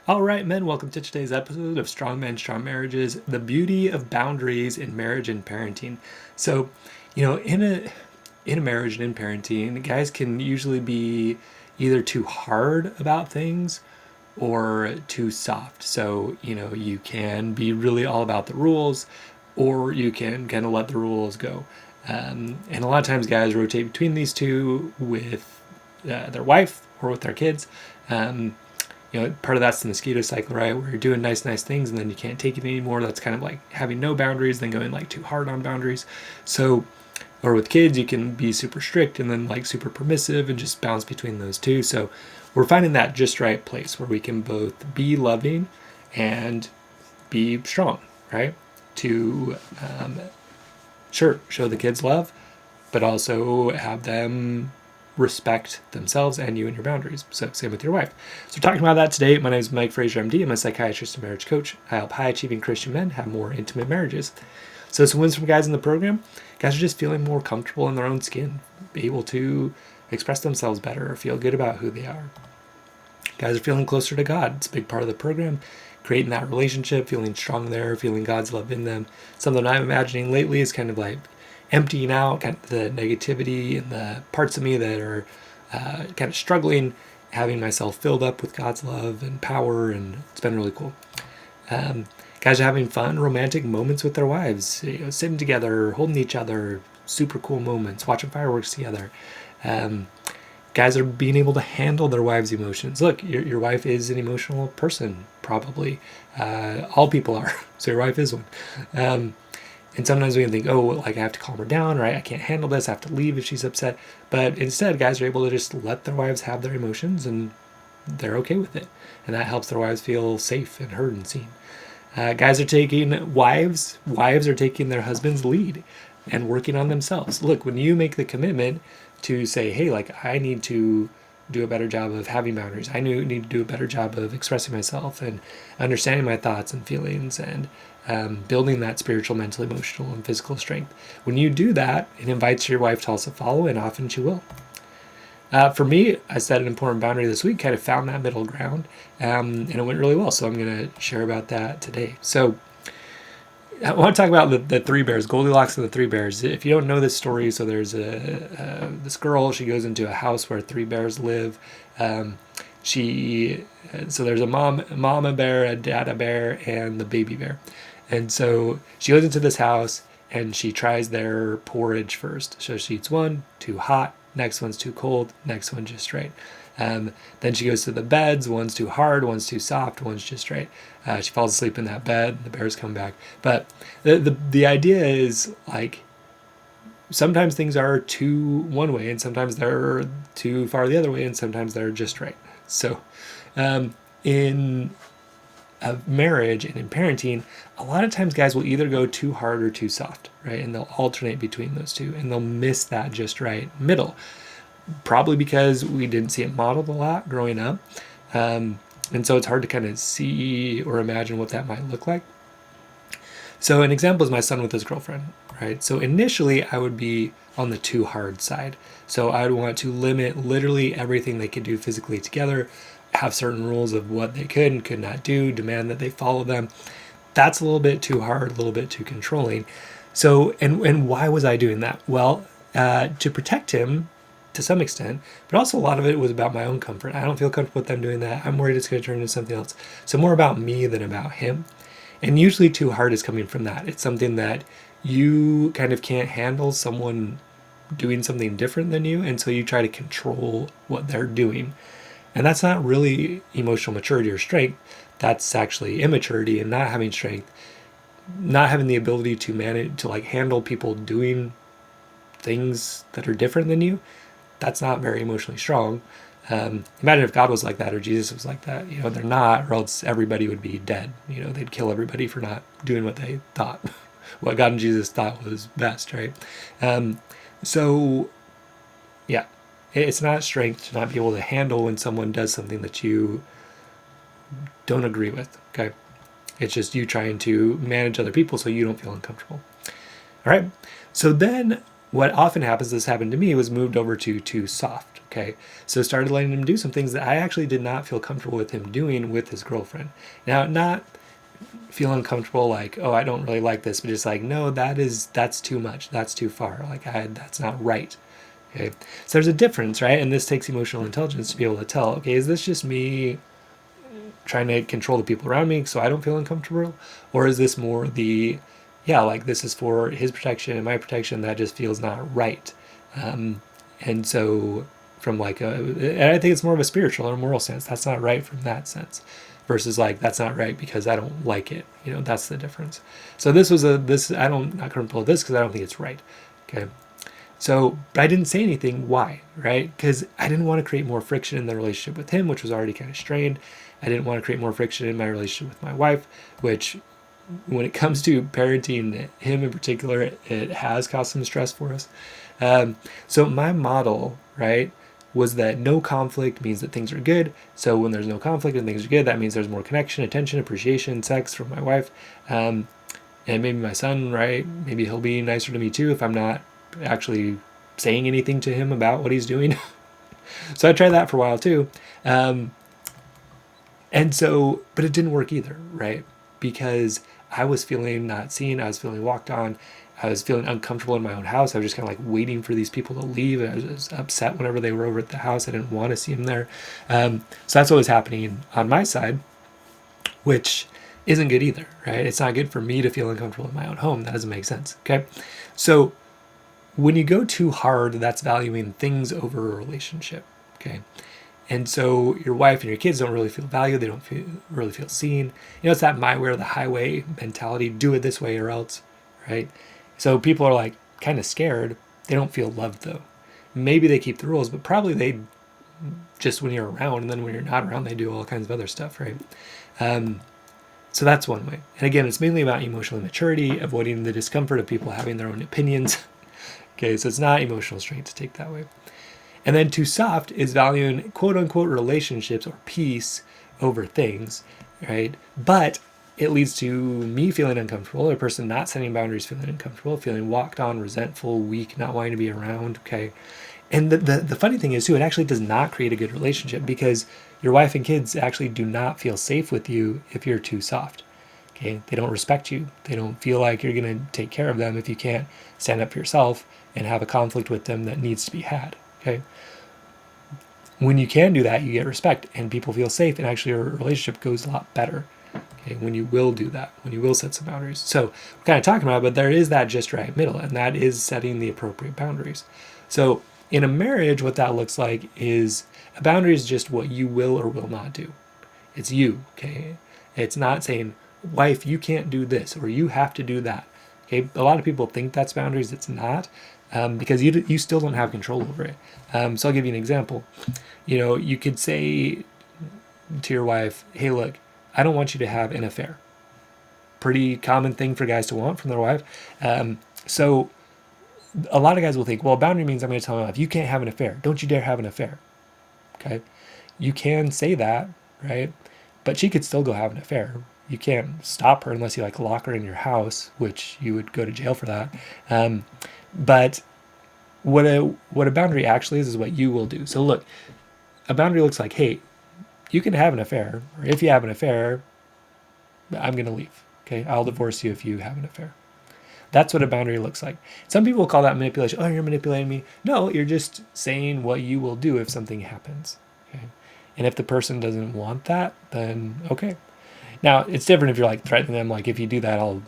All right, men, welcome to today's episode of Strong Men, Strong Marriages, the beauty of boundaries in marriage and parenting. So, in a marriage and in parenting, guys can usually be either too hard about things or too soft. So, you can be really all about the rules or you can kind of let the rules go. And a lot of times guys rotate between these two with their wife or with their kids. Part of that's the mosquito cycle, right? Where you're doing nice things and then you can't take it anymore. That's kind of like having no boundaries, then going like too hard on boundaries. So, or with kids, you can be super strict and then like super permissive and just bounce between those two. So, we're finding that just right place where we can both be loving and be strong, right? To, sure, show the kids love, but also have them respect themselves and you and your boundaries. So same with your wife. So we're talking about that today. My name is Mike Fraser, MD. I'm a psychiatrist and marriage coach. I help high-achieving Christian men have more intimate marriages. So some wins from guys in the program. Guys are just feeling more comfortable in their own skin, be able to express themselves better or feel good about who they are. Guys are feeling closer to God. It's a big part of the program. Creating that relationship, feeling strong there, feeling God's love in them. Something I'm imagining lately is kind of like emptying out kind of the negativity and the parts of me that are kind of struggling, having myself filled up with God's love and power, and it's been really cool. Guys are having fun, romantic moments with their wives, sitting together, holding each other, super cool moments, watching fireworks together. Guys are being able to handle their wives' emotions. Look, your wife is an emotional person, probably. All people are, so your wife is one. And sometimes we can think, oh, like I have to calm her down, right? I can't handle this. I have to leave if she's upset. But instead, guys are able to just let their wives have their emotions and they're okay with it. And that helps their wives feel safe and heard and seen. Guys are taking wives are taking their husband's lead and working on themselves. Look, when you make the commitment to say, hey, like I need to do a better job of having boundaries. I need to do a better job of expressing myself and understanding my thoughts and feelings and building that spiritual, mental, emotional, and physical strength. When you do that, it invites your wife to also follow, and often she will. For me, I set an important boundary this week, kind of found that middle ground, and it went really well. So I'm going to share about that today. So I want to talk about the three bears, Goldilocks and the three bears. If you don't know this story, so there's this girl. She goes into a house where three bears live. So there's a mama bear, a dada bear, and the baby bear. And so she goes into this house and she tries their porridge first. So she eats one, too hot. Next one's too cold. Next one just right. Then she goes to the beds. One's too hard, one's too soft, one's just right. She falls asleep in that bed. The bears come back. But the idea is like sometimes things are too one way, and sometimes they're too far the other way, and sometimes they're just right. So in a marriage and in parenting, a lot of times guys will either go too hard or too soft, right? And they'll alternate between those two, and they'll miss that just right middle. Probably because we didn't see it modeled a lot growing up. And so it's hard to kind of see or imagine what that might look like. So an example is my son with his girlfriend, right? So initially I would be on the too hard side. So I would want to limit literally everything they could do physically together, have certain rules of what they could and could not do, demand that they follow them. That's a little bit too hard, a little bit too controlling. So, and why was I doing that? Well, to protect him to some extent, but also a lot of it was about my own comfort. I don't feel comfortable with them doing that. I'm worried it's going to turn into something else. So more about me than about him. And usually too hard is coming from that. It's something that you kind of can't handle someone doing something different than you, and so you try to control what they're doing. And that's not really emotional maturity or strength. That's actually immaturity and not having strength, not having the ability to manage, to like handle people doing things that are different than you. That's not very emotionally strong. Imagine if God was like that or Jesus was like that. They're not, or else everybody would be dead. They'd kill everybody for not doing what they thought, what God and Jesus thought was best, right? So, yeah, it's not strength to not be able to handle when someone does something that you don't agree with, okay? It's just you trying to manage other people so you don't feel uncomfortable. All right, so then what often happens, this happened to me, was moved over to too soft. Okay, so started letting him do some things that I actually did not feel comfortable with him doing with his girlfriend. Now, not feel uncomfortable like, oh, I don't really like this, but just like, no, that's too much, that's too far, like that's not right. Okay, so there's a difference, right? And this takes emotional intelligence to be able to tell, okay, is this just me trying to control the people around me so I don't feel uncomfortable, or is this more the, yeah, like this is for his protection and my protection, that just feels not right. And so from like and I think it's more of a spiritual or moral sense, that's not right from that sense, versus like that's not right because I don't like it. That's the difference. So this I don't not comfortable with this because I don't think it's right. Okay. So, but I didn't say anything. Why? Right? Because I didn't want to create more friction in the relationship with him, which was already kind of strained. I didn't want to create more friction in my relationship with my wife, which, when it comes to parenting him in particular, it has caused some stress for us. So my model, right, was that no conflict means that things are good. So when there's no conflict and things are good, that means there's more connection, attention, appreciation, sex from my wife. And maybe my son, right, maybe he'll be nicer to me too if I'm not actually saying anything to him about what he's doing. So I tried that for a while too. And so, but it didn't work either, right? Because I was feeling not seen, I was feeling walked on, I was feeling uncomfortable in my own house. I was just kind of like waiting for these people to leave. I was upset whenever they were over at the house. I didn't want to see them there. So that's what was happening on my side, which isn't good either, right? It's not good for me to feel uncomfortable in my own home. That doesn't make sense, okay? So when you go too hard, that's valuing things over a relationship, okay? And so your wife and your kids don't really feel valued. They don't really feel seen. It's that my way or the highway mentality. Do it this way or else, right? So people are like kind of scared. They don't feel loved though. Maybe they keep the rules, but probably they just when you're around, and then when you're not around, they do all kinds of other stuff, right? So that's one way. And again, it's mainly about emotional immaturity, avoiding the discomfort of people having their own opinions. Okay, so it's not emotional strength to take that way. And then too soft is valuing quote unquote relationships or peace over things, right? But it leads to me feeling uncomfortable, a person not setting boundaries feeling uncomfortable, feeling walked on, resentful, weak, not wanting to be around, okay? And the funny thing is too, it actually does not create a good relationship because your wife and kids actually do not feel safe with you if you're too soft. Okay, they don't respect you. They don't feel like you're going to take care of them if you can't stand up for yourself and have a conflict with them that needs to be had. Okay. When you can do that, you get respect and people feel safe, and actually your relationship goes a lot better. Okay, when you will do that, when you will set some boundaries. So we're kind of talking about it, but there is that just right middle, and that is setting the appropriate boundaries. So in a marriage, what that looks like is a boundary is just what you will or will not do. It's you, okay? It's not saying, wife, you can't do this or you have to do that. Okay, a lot of people think that's boundaries. It's not, because you still don't have control over it. So I'll give you an example. You could say to your wife, hey, look, I don't want you to have an affair. Pretty common thing for guys to want from their wife. So a lot of guys will think, well, a boundary means I'm going to tell my wife, you can't have an affair. Don't you dare have an affair. Okay, you can say that, right? But she could still go have an affair. You can't stop her unless you like lock her in your house, which you would go to jail for that. But what a boundary actually is what you will do. So look, a boundary looks like, hey, you can have an affair, or if you have an affair, I'm going to leave. Okay, I'll divorce you if you have an affair. That's what a boundary looks like. Some people call that manipulation. Oh, you're manipulating me. No, you're just saying what you will do if something happens. Okay, and if the person doesn't want that, then okay. Now, it's different if you're like threatening them, like if you do that, I'll,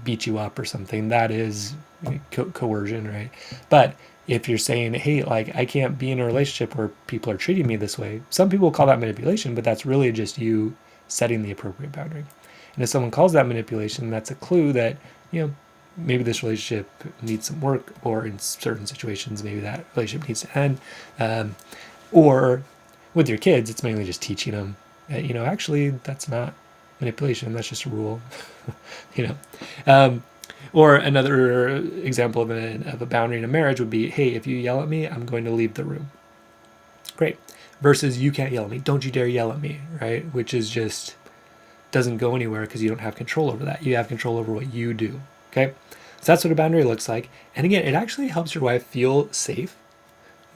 beat you up or something. That is coercion, right? But if you're saying, hey, like I can't be in a relationship where people are treating me this way, some people call that manipulation, but that's really just you setting the appropriate boundary. And if someone calls that manipulation, that's a clue that, maybe this relationship needs some work, or in certain situations, maybe that relationship needs to end. Or with your kids, it's mainly just teaching them, actually that's not manipulation, that's just a rule. Or another example of a boundary in a marriage would be, hey, if you yell at me, I'm going to leave the room. Great. Versus you can't yell at me, don't you dare yell at me, right? Which is just doesn't go anywhere because you don't have control over that. You have control over what you do. Okay, so that's what a boundary looks like. And again, it actually helps your wife feel safe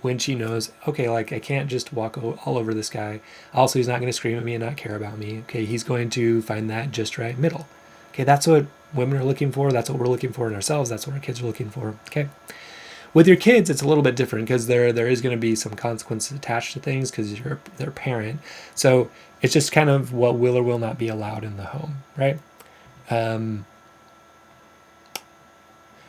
when she knows, okay, like I can't just walk all over this guy. Also, he's not going to scream at me and not care about me. Okay, he's going to find that just right middle. Okay, that's what women are looking for. That's what we're looking for in ourselves. That's what our kids are looking for. Okay. With your kids, it's a little bit different because there is going to be some consequences attached to things because you're their parent. So it's just kind of what will or will not be allowed in the home, right?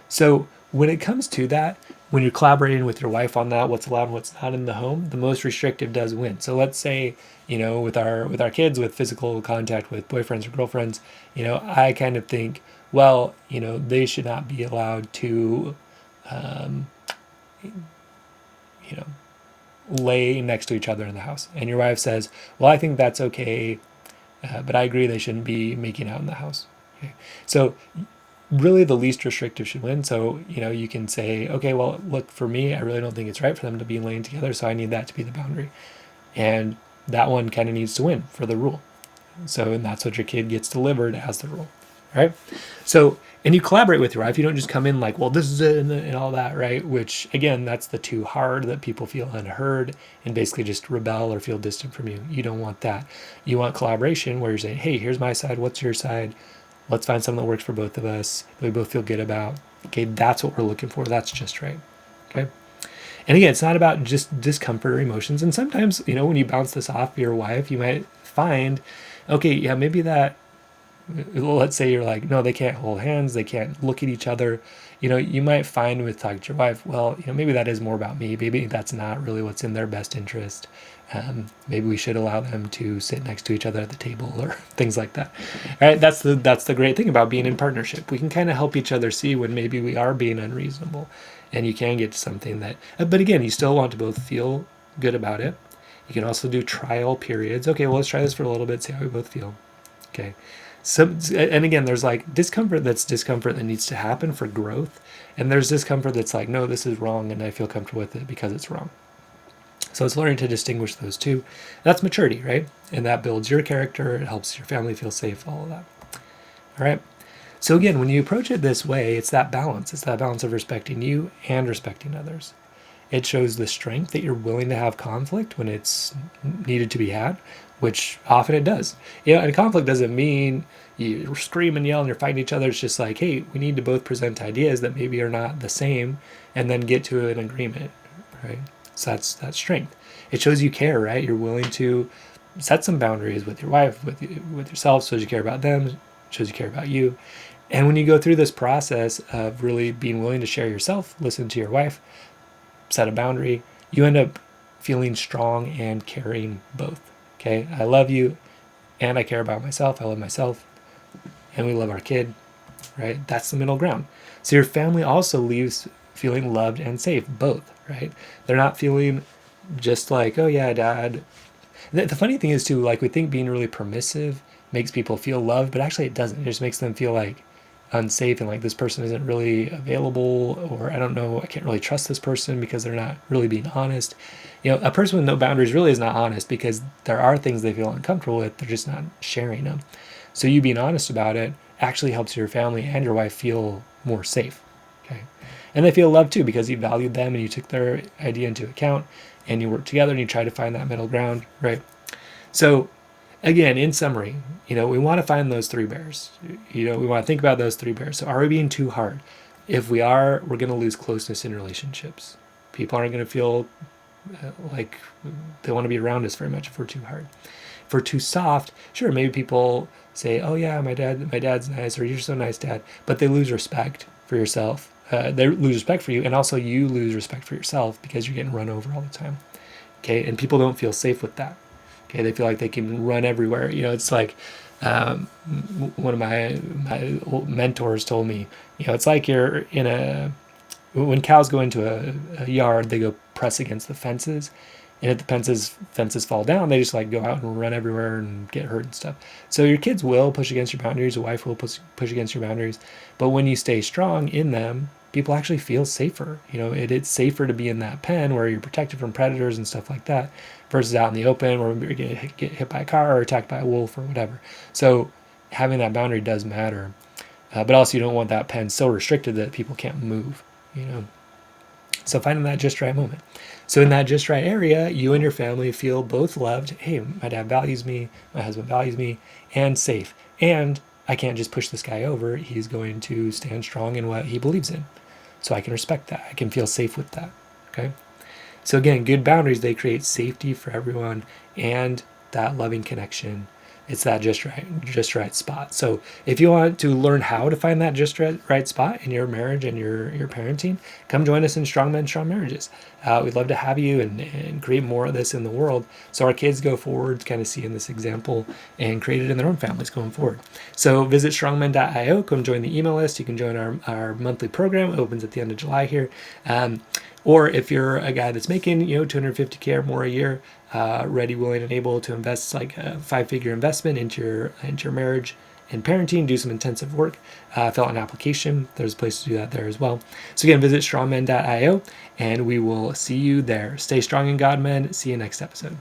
So when it comes to that, when you're collaborating with your wife on that, what's allowed and what's not in the home, the most restrictive does win. So let's say, with our kids, with physical contact with boyfriends or girlfriends, I kind of think, well, they should not be allowed to, you know, lay next to each other in the house. And your wife says, well, I think that's okay, but I agree they shouldn't be making out in the house. Okay. So really the least restrictive should win. So, you can say, okay, well, look, for me, I really don't think it's right for them to be laying together, so I need that to be the boundary. And that one kind of needs to win for the rule. So, and that's what your kid gets delivered as the rule, right? So, and you collaborate with your wife. You don't just come in like, well, this is it and all that, right? Which, again, that's the too hard, that people feel unheard and basically just rebel or feel distant from you. You don't want that. You want collaboration where you're saying, hey, here's my side, what's your side? Let's find something that works for both of us, that we both feel good about. Okay, that's what we're looking for. That's just right. Okay. And again, it's not about just discomfort or emotions. And sometimes, when you bounce this off your wife, you might find, okay, yeah, maybe that, let's say you're like, no, they can't hold hands, they can't look at each other. You might find with talking to your wife, well, maybe that is more about me. Maybe that's not really what's in their best interest. Maybe we should allow them to sit next to each other at the table or things like that. All right, that's the great thing about being in partnership. We can kind of help each other see when maybe we are being unreasonable, and you can get to something that. But again, you still want to both feel good about it. You can also do trial periods. Okay, well, let's try this for a little bit, see how we both feel. Okay. And again, there's like discomfort that needs to happen for growth, and there's discomfort that's like, no, this is wrong, and I feel comfortable with it because it's wrong. So it's learning to distinguish those two. That's maturity, right? And that builds your character. It helps your family feel safe, all of that. All right. So again, when you approach it this way, it's that balance. It's that balance of respecting you and respecting others. It shows the strength that you're willing to have conflict when it's needed to be had, which often it does. And conflict doesn't mean you scream and yell and you're fighting each other. It's just like, hey, we need to both present ideas that maybe are not the same and then get to an agreement, right? So that's strength. It shows you care, right? You're willing to set some boundaries with your wife, with yourself, shows you care about them, shows you care about you. And when you go through this process of really being willing to share yourself, listen to your wife, set a boundary, you end up feeling strong and caring both. Okay, I love you and I care about myself. I love myself and we love our kid, right? That's the middle ground. So your family also leaves feeling loved and safe, both, right? They're not feeling just like, oh yeah, dad. The funny thing is too, like we think being really permissive makes people feel loved, but actually it doesn't. It just makes them feel like unsafe and like this person isn't really available, or I don't know, I can't really trust this person because they're not really being honest. A person with no boundaries really is not honest because there are things they feel uncomfortable with, they're just not sharing them. So you being honest about it actually helps your family and your wife feel more safe. Okay. And they feel loved too because you valued them and you took their idea into account and you work together and you try to find that middle ground, right? So again, in summary, we want to find those three bears. We want to think about those three bears. So are we being too hard? If we are, we're going to lose closeness in relationships. People aren't going to feel like they want to be around us very much if we're too hard. If we're too soft, sure, maybe people say, oh yeah, my dad's nice, or you're so nice, Dad, but they lose respect for yourself. They lose respect for you, and also you lose respect for yourself because you're getting run over all the time. Okay, and people don't feel safe with that. Okay, they feel like they can run everywhere. It's like one of my old mentors told me, it's like you're when cows go into a yard, they go press against the fences. And if the fences fall down, they just like go out and run everywhere and get hurt and stuff. So your kids will push against your boundaries. Your wife will push against your boundaries. But when you stay strong in them, people actually feel safer. It's safer to be in that pen where you're protected from predators and stuff like that versus out in the open where you're going to get hit by a car or attacked by a wolf or whatever. So having that boundary does matter. But also you don't want that pen so restricted that people can't move, So finding that just right moment. So in that just right area, you and your family feel both loved. Hey, my dad values me, my husband values me, and safe. And I can't just push this guy over. He's going to stand strong in what he believes in. So I can respect that. I can feel safe with that. Okay. So again, good boundaries, they create safety for everyone and that loving connection. It's that just right spot. So if you want to learn how to find that just right spot in your marriage and your parenting, come join us in Strong Men, Strong Marriages. We'd love to have you and create more of this in the world so our kids go forward, kind of seeing this example and create it in their own families going forward. So visit strongmen.io, come join the email list. You can join our monthly program. It opens at the end of July here. Or if you're a guy that's making, $250K or more a year, ready, willing, and able to invest like a 5-figure investment into your marriage and parenting, do some intensive work, fill out an application. There's a place to do that there as well. So again, visit strongmen.io, and we will see you there. Stay strong in God, men. See you next episode.